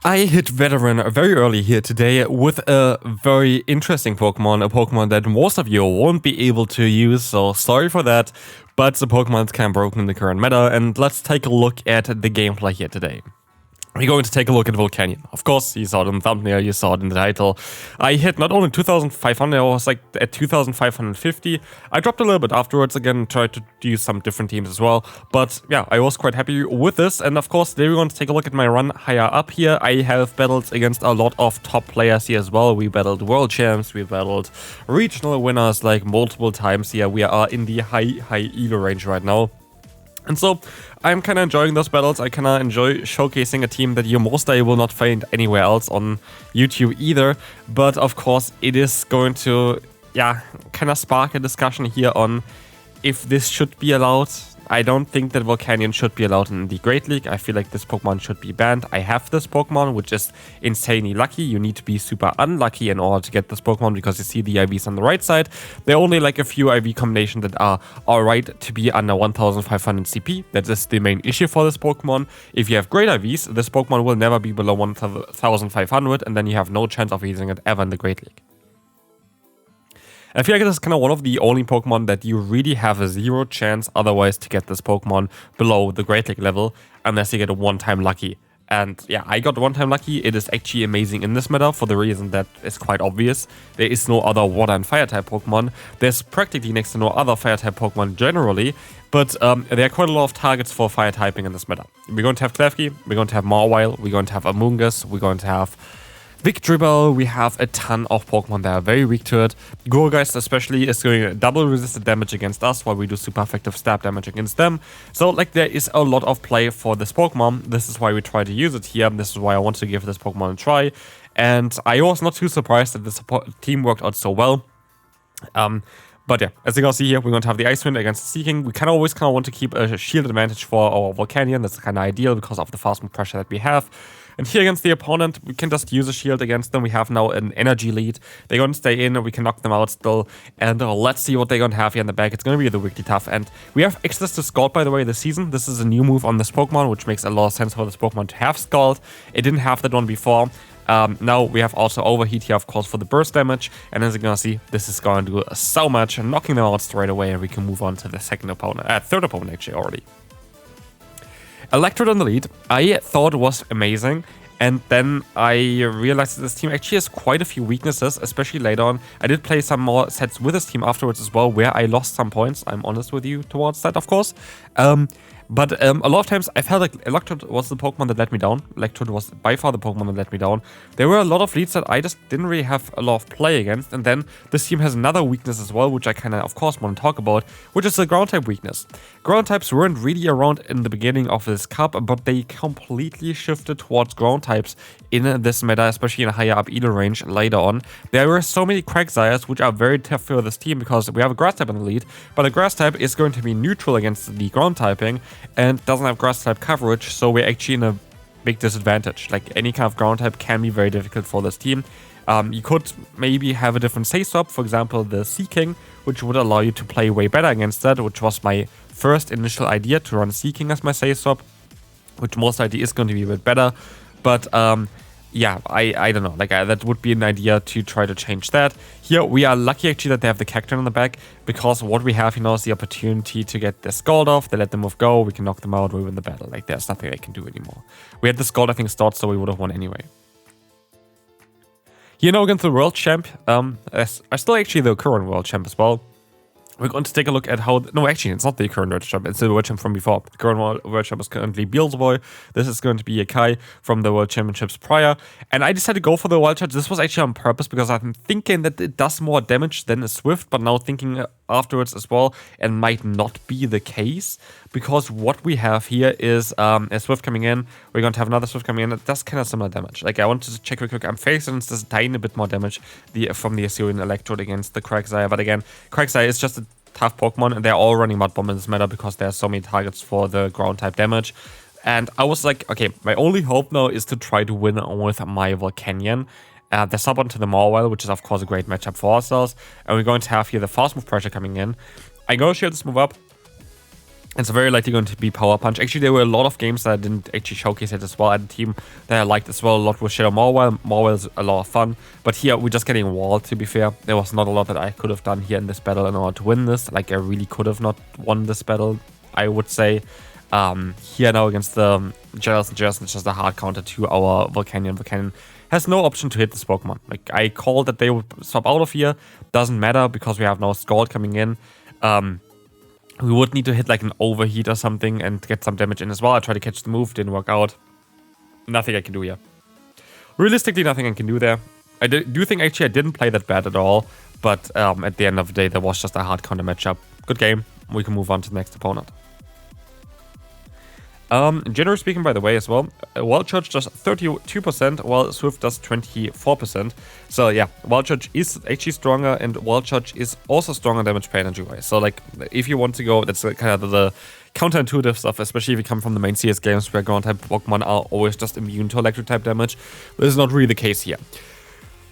I hit Veteran very early here today with a very interesting Pokemon, a Pokemon that most of you won't be able to use, so sorry for that, but the Pokemon's kind of broken in the current meta, and let's take a look at the gameplay here today. We're going to take a look at Volcanion. Of course, you saw it in the thumbnail, you saw it in the title. I hit not only 2,500, I was like at 2,550. I dropped a little bit afterwards again, tried to do some different teams as well. But yeah, I was quite happy with this. And of course, today we're going to take a look at my run higher up here. I have battled against a lot of top players here as well. We battled world champs, we battled regional winners like multiple times here. We are in the high elo range right now. And so, I'm kind of enjoying those battles. I kind of enjoy showcasing a team that you most likely will not find anywhere else on YouTube either. But of course, it is going to, kind of spark a discussion here on if this should be allowed. I don't think that Volcanion should be allowed in the Great League. I feel like this Pokemon should be banned. I have this Pokemon, which is insanely lucky. You need to be super unlucky in order to get this Pokemon because you see the IVs on the right side. There are only like a few IV combinations that are alright to be under 1500 CP. That is the main issue for this Pokemon. If you have great IVs, this Pokemon will never be below 1500 and then you have no chance of using it ever in the Great League. I feel like this is kind of one of the only Pokemon that you really have a zero chance otherwise to get this Pokemon below the Great League level unless you get a one-time lucky. And yeah, I got one-time lucky. It is actually amazing in this meta for the reason that is quite obvious. There is no other water and fire type Pokemon. There's practically next to no other fire type Pokemon generally, but there are quite a lot of targets for fire typing in this meta. We're going to have Klefki, we're going to have Mawile, we're going to have Amoonguss, we're going to have Victreebel. We have a ton of Pokemon that are very weak to it. Gourgeist especially is doing double resisted damage against us while we do super effective stab damage against them. So like there is a lot of play for this Pokemon. This is why we try to use it here. This is why I want to give this Pokemon a try. And I was not too surprised that this team worked out so well. But yeah, as you can see here, we're going to have the Ice Wind against the Seeking. We always want to keep a shield advantage for our Volcanion. That's kind of ideal because of the fast move pressure that we have. And here against the opponent, we can just use a shield against them. We have now an energy lead. They're going to stay in, we can knock them out still. And let's see what they're going to have here in the back. It's going to be the weekly tough. And we have access to Scald, by the way, this season. This is a new move on this Pokemon, which makes a lot of sense for this Pokemon to have Scald. It didn't have that one before. Now we have also Overheat here, of course, for the burst damage. And as you're going to see, this is going to do so much, knocking them out straight away. And we can move on to the third opponent actually already. Electrode on the lead, I thought was amazing, and then I realized that this team actually has quite a few weaknesses, especially later on. I did play some more sets with this team afterwards as well, where I lost some points. I'm honest with you towards that, of course. But a lot of times I felt like Electrode was the Pokemon that let me down. Electrode was by far the Pokemon that let me down. There were a lot of leads that I just didn't really have a lot of play against. And then this team has another weakness as well, which I kind of course, want to talk about, which is the ground type weakness. Ground types weren't really around in the beginning of this cup, but they completely shifted towards ground types in this meta, especially in a higher up elo range later on. There were so many Quagsires, which are very tough for this team because we have a grass type in the lead, but the grass type is going to be neutral against the ground typing and doesn't have grass type coverage, so we're actually in a big disadvantage. Like any kind of ground type can be very difficult for this team. You could maybe have a different say swap, for example the Seeking, which would allow you to play way better against that, which was my first initial idea, to run Seeking as my say swap, which most likely is going to be a bit better. But yeah, I don't know, like that would be an idea to try to change that. Here we are lucky actually that they have the Cacturn on the back, because what we have, is the opportunity to get the Scald off. They let the move go, we can knock them out, we win the battle. Like there's nothing they can do anymore. We had the Scald I think start, so we would have won anyway. Here now against the world champ, are still actually the current world champ as well. We're going to take a look at how... No, actually, it's not the current world champ. It's the world champ from before. The current world champ is currently Beelzeboy. This is going to be a Kai from the world championships prior. And I decided to go for the wild charge. This was actually on purpose because I'm thinking that it does more damage than a Swift. But now thinking afterwards as well, it might not be the case. Because what we have here is a Swift coming in. We're going to have another Swift coming in. It does kind of similar damage. Like I wanted to check real quick. I'm facing this tiny bit more damage from the Assyrian Electrode against the Quagsire. But again, Quagsire is just a tough Pokemon, and they're all running Mud Bomb in this meta because there are so many targets for the ground type damage. And I was like, okay, my only hope now is to try to win with my Volcanion. The sub onto the Mawile, which is of course a great matchup for ourselves. And we're going to have here the fast move pressure coming in. I'm going to shield this move up. It's very likely going to be Power Punch. Actually, there were a lot of games that I didn't actually showcase it as well. I had a team that I liked as well a lot with Shadow Morwell. Morwell is a lot of fun. But here, we're just getting walled, to be fair. There was not a lot that I could have done here in this battle in order to win this. Like, I really could have not won this battle, I would say. Here now against the Jellicent, it's just a hard counter to our Volcanion. Volcanion has no option to hit this Pokemon. Like, I called that they would swap out of here. Doesn't matter because we have now SCALD coming in. We would need to hit like an overheat or something and get some damage in as well. I tried to catch the move, didn't work out. Nothing I can do here. Realistically, nothing I can do there. I do think actually I didn't play that bad at all. But at the end of the day, there was just a hard counter matchup. Good game. We can move on to the next opponent. Generally speaking, by the way, as well, Wild Charge does 32%, while Swift does 24%. So yeah, Wild Charge is actually stronger, and Wild Charge is also stronger damage per energy wise. So like, if you want to go, that's kind of the counterintuitive stuff, especially if you come from the main CS games where ground type Pokemon are always just immune to electric type damage. This is not really the case here.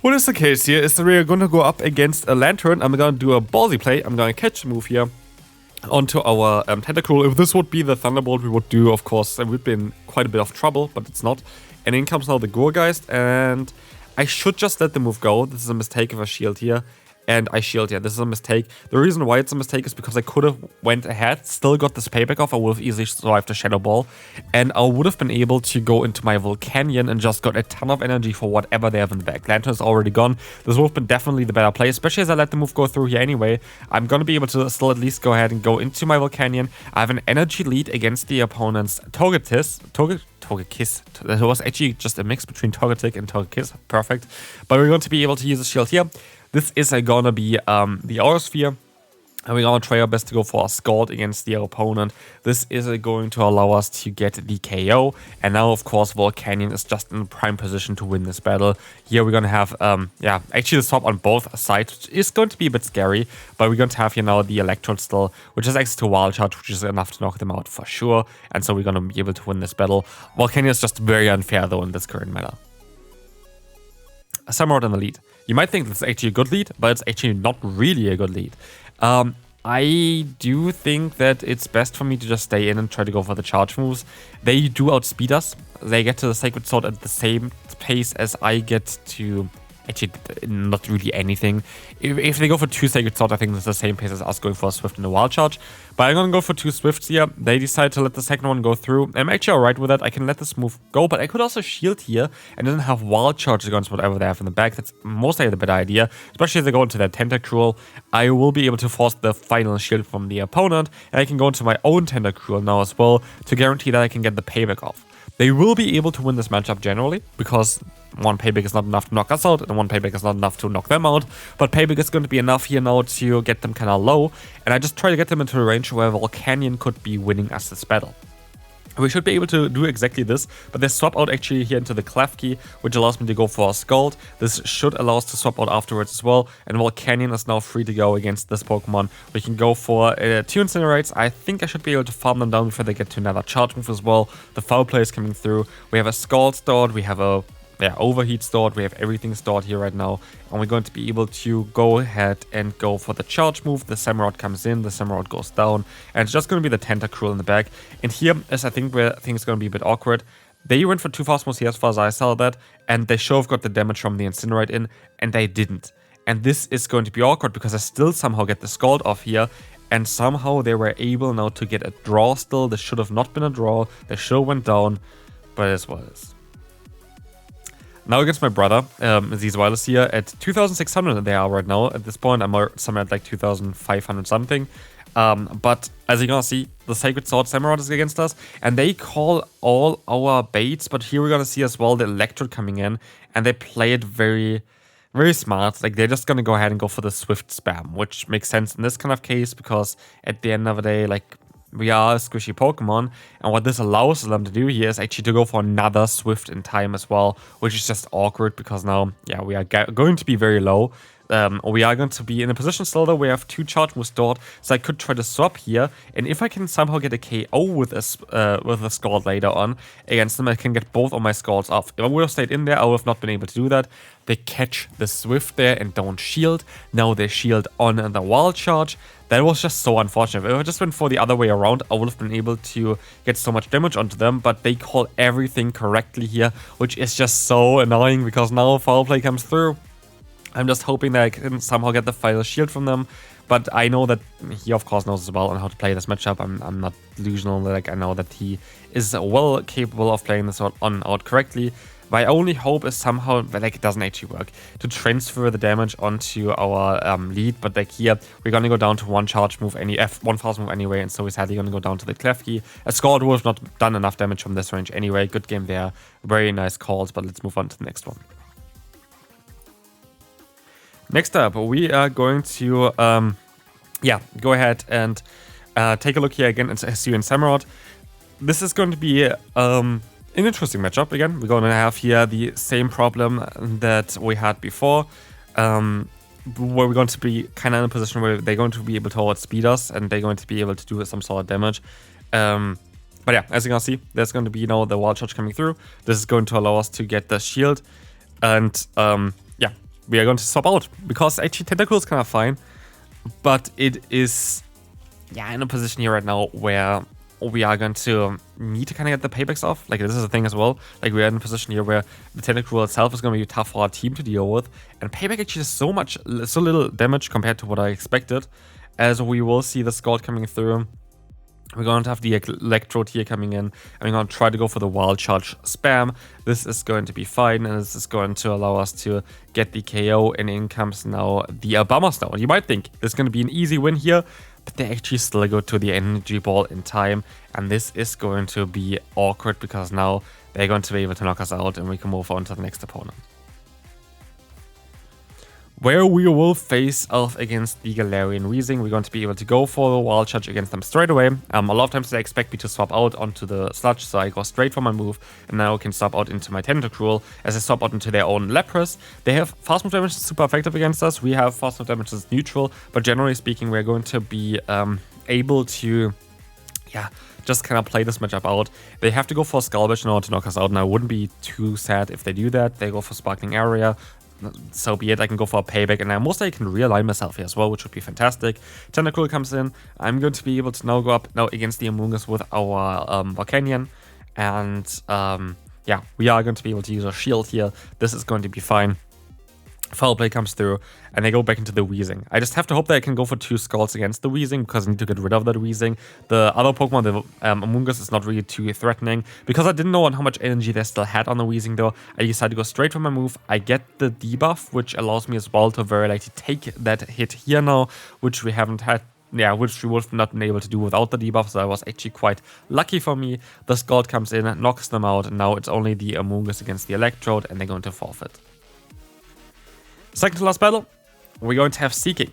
What is the case here is that we are going to go up against a Lantern. I'm going to do a ballsy play. I'm going to catch the move here onto our Tentacruel. If this would be the Thunderbolt, we would do, of course, we'd be in quite a bit of trouble, but it's not. And in comes now the Gourgeist, and I should just let the move go. This is a mistake if I shield here, and I shield here. This is a mistake. The reason why it's a mistake is because I could have went ahead, still got this payback off. I would have easily survived the Shadow Ball, and I would have been able to go into my Volcanion and just got a ton of energy for whatever they have in the back. Lantern is already gone. This would have been definitely the better play, especially as I let the move go through here anyway. I'm going to be able to still at least go ahead and go into my Volcanion. I have an energy lead against the opponent's Togekiss. That was actually just a mix between Togetic and Togekiss. Perfect. But we're going to be able to use a shield here. This is gonna be the Aura Sphere, and we're gonna try our best to go for a SCALD against the opponent. This is going to allow us to get the KO, and now of course Volcanion is just in prime position to win this battle. Here we're gonna have, actually the swap on both sides, which is going to be a bit scary, but we're going to have here now the Electrode still, which has access to Wild Charge, which is enough to knock them out for sure, and so we're gonna be able to win this battle. Volcanion is just very unfair though in this current meta. Samurott in the lead. You might think that's actually a good lead, but it's actually not really a good lead. I do think that it's best for me to just stay in and try to go for the charge moves. They do outspeed us. They get to the Sacred Sword at the same pace as I get to... Actually, not really anything. If they go for 2 Sacred Sword, I think it's the same pace as us going for a Swift and a Wild Charge. But I'm going to go for 2 Swifts here. They decide to let the second one go through. I'm actually alright with that. I can let this move go, but I could also shield here and then have Wild Charge against whatever they have in the back. That's most likely the better idea, especially as they go into their Tentacruel. I will be able to force the final shield from the opponent, and I can go into my own Tentacruel now as well to guarantee that I can get the payback off. They will be able to win this matchup generally, because one payback is not enough to knock us out, and one payback is not enough to knock them out, but payback is going to be enough here now to get them kind of low, and I just try to get them into a range where Volcanion could be winning us this battle. We should be able to do exactly this, but they swap out actually here into the Klefki, which allows me to go for a SCALD. This should allow us to swap out afterwards as well, and Volcanion is now free to go against this Pokemon. We can go for 2 Incinerates. I think I should be able to farm them down before they get to another charge move as well. The Foul Play is coming through. We have a SCALD stored, we have a Overheat stored, we have everything stored here right now, and we're going to be able to go ahead and go for the charge move. The Samurott comes in, the Samurott goes down, and it's just going to be the Tentacruel in the back. And here is, I think, where things are going to be a bit awkward. They went for 2 fast moves here as far as I saw that, and they should have got the damage from the Incinerate in, and they didn't. And this is going to be awkward because I still somehow get the SCALD off here, and somehow they were able now to get a draw still. This should have not been a draw, they should have went down, but it is what it is. Now against my brother, these wireless here at 2,600 they are right now. At this point, I'm somewhere at like 2,500 something. But as you're gonna see, the Sacred Sword Samurott is against us, and they call all our baits. But here we're gonna see as well the Electrode coming in, and they play it very, very smart. Like, they're just gonna go ahead and go for the Swift spam, which makes sense in this kind of case because at the end of the day, like, we are a squishy Pokemon, and what this allows them to do here is actually to go for another Swift in time as well, which is just awkward because now, yeah, we are going to be very low. we are going to be in a position still though we have 2 charge moves stored, so I could try to swap here, and if I can somehow get a KO with a Scald later on against them, I can get both of my Scalds off. If I would have stayed in there, I would have not been able to do that. They catch the Swift there and don't shield. Now they shield on the Wild Charge. That was just so unfortunate. If I just went for the other way around, I would have been able to get so much damage onto them, but they call everything correctly here, which is just so annoying because now foul play comes through. I'm just hoping that I can somehow get the final shield from them, but I know that he of course knows as well on how to play this matchup. I'm not delusional, like I know that he is well capable of playing this on out correctly. My only hope is somehow, like it doesn't actually work, to transfer the damage onto our lead, but like here, we're gonna go down to 1 charge move, one fast move anyway, and so we're sadly gonna go down to the Klefki. A SCALD would have not done enough damage from this range anyway. Good game there, very nice calls, but let's move on to the next one. Next up, we are going to, go ahead and take a look here again at Assyrian Samurott. This is going to be an interesting matchup. Again, we're going to have here the same problem that we had before, where we're going to be kind of in a position where they're going to be able to outspeed us, and they're going to be able to do some sort of damage. But yeah, as you can see, there's going to be now the Wild Charge coming through. This is going to allow us to get the shield, and we are going to swap out, because actually Tentacool is kind of fine, but it is in a position here right now where we are going to need to kind of get the paybacks off. Like, this is a thing as well. Like, we are in a position here where the Tentacool itself is going to be tough for our team to deal with, and payback actually does so little damage compared to what I expected, as we will see the Scald coming through. We're going to have the Electrode here coming in, and we're going to try to go for the Wild Charge spam. This is going to be fine, and this is going to allow us to get the KO, and in comes now the Bomber Stone. You might think this is going to be an easy win here, but they actually still go to the Energy Ball in time, and this is going to be awkward because now they're going to be able to knock us out, and we can move on to the next opponent, where we will face off against the Galarian Weezing. We're going to be able to go for the Wild Charge against them straight away. A lot of times they expect me to swap out onto the Sludge, so I go straight for my move, and now I can swap out into my Tentacruel as I swap out into their own Lapras. They have fast move damage, super effective against us. We have fast move damage that's neutral, but generally speaking, we're going to be able to, just kind of play this matchup out. They have to go for Skullbash in order to knock us out, and I wouldn't be too sad if they do that. They go for Sparkling Area. So be it. I can go for a payback, and I most likely can realign myself here as well, which would be fantastic. Tentacruel comes in. I'm going to be able to now go up now against the Amoonguss with our Volcanion, and we are going to be able to use our shield here. This is going to be fine. Foul play comes through, and they go back into the Weezing. I just have to hope that I can go for 2 Scalds against the Weezing, because I need to get rid of that Weezing. The other Pokemon, the Amoonguss, is not really too threatening. Because I didn't know how much energy they still had on the Weezing, though, I decided to go straight for my move. I get the debuff, which allows me as well to very likely take that hit here now, which we haven't had. Yeah, which we would have not been able to do without the debuff, so I was actually quite lucky for me. The Scald comes in, knocks them out, and now it's only the Amoonguss against the Electrode, and they're going to forfeit. Second to last battle, we're going to have Seeking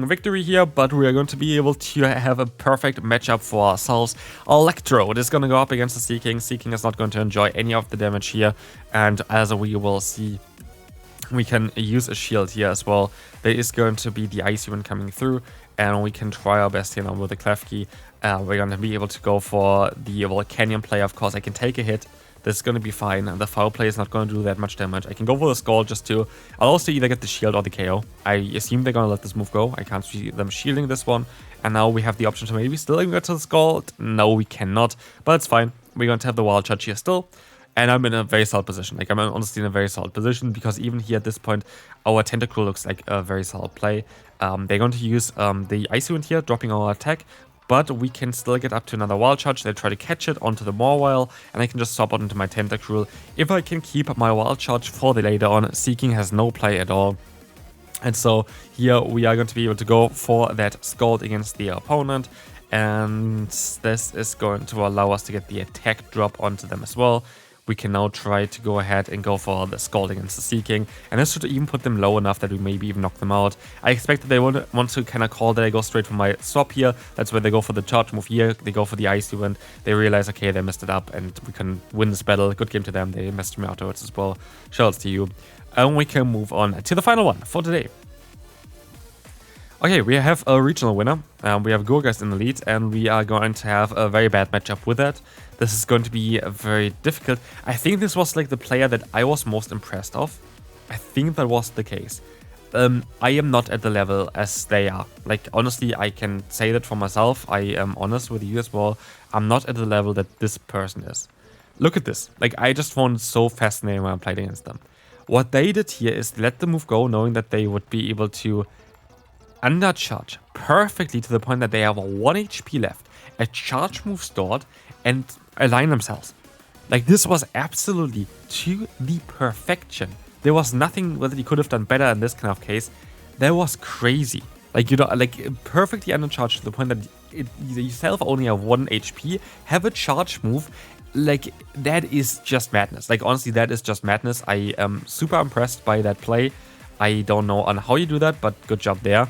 victory here, but we are going to be able to have a perfect matchup for ourselves. Electrode is going to go up against the Seeking. Seeking is not going to enjoy any of the damage here, and as we will see, we can use a shield here as well. There is going to be the Icy Wind coming through, and we can try our best here now with the Klefki. We're going to be able to go for the Volcanion play. Of course, I can take a hit. This is going to be fine. The foul play is not going to do that much damage. I can go for the Scald just to allow us to either get the shield or the KO. I assume they're going to let this move go. I can't see them shielding this one. And now we have the option to maybe still even get to the Scald. No, we cannot. But it's fine. We're going to have the Wild Charge here still. And I'm in a very solid position. Like, I'm honestly in a very solid position, because even here at this point, our Tentacruel looks like a very solid play. They're going to use the Icy Wind here, dropping our attack. But we can still get up to another Wild Charge. They try to catch it onto the Mawile, and I can just swap out into my Tentacruel. If I can keep my Wild Charge for the later on, Seeking has no play at all. And so here we are going to be able to go for that Scald against the opponent. And this is going to allow us to get the attack drop onto them as well. We can now try to go ahead and go for the Scald against the Seeking, and this should even put them low enough that we maybe even knock them out. I expect that they want to kind of call that I go straight for my swap here. That's where they go for the charge move here. They go for the Icy Wind. They realize, okay, they messed it up, and we can win this battle. Good game to them. They messed me afterwards as well. Shoutouts to you. And we can move on to the final one for today. Okay, we have a regional winner. We have Gurgast in the lead, and we are going to have a very bad matchup with that. This is going to be very difficult. I think this was like the player that I was most impressed of. I think that was the case. I am not at the level as they are. Like, honestly, I can say that for myself. I am honest with you as well. I'm not at the level that this person is. Look at this. Like, I just found it so fascinating when I played against them. What they did here is let the move go, knowing that they would be able to undercharge perfectly to the point that they have 1 HP left, a charge move stored, and align themselves. Like, this was absolutely to the perfection. There was nothing that he could have done better in this kind of case. That was crazy. Like, you know, like perfectly undercharged to the point that you yourself only have 1 HP, have a charge move. Like, that is just madness. Like, honestly, that is just madness. I am super impressed by that play. I don't know on how you do that, but good job there.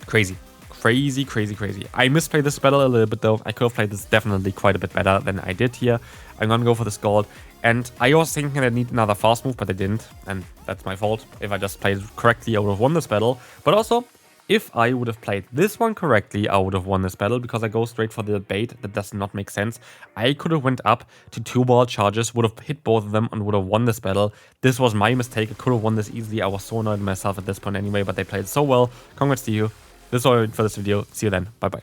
Crazy. Crazy, crazy, crazy. I misplayed this battle a little bit though. I could have played this definitely quite a bit better than I did here. I'm gonna go for the SCALD. And I was thinking I need another fast move, but I didn't. And that's my fault. If I just played it correctly, I would have won this battle. But also, if I would have played this one correctly, I would have won this battle because I go straight for the bait. That does not make sense. I could have went up to 2 ball charges, would have hit both of them and would have won this battle. This was my mistake. I could have won this easily. I was so annoyed at myself at this point anyway, but they played so well. Congrats to you. This is all for this video. See you then. Bye bye.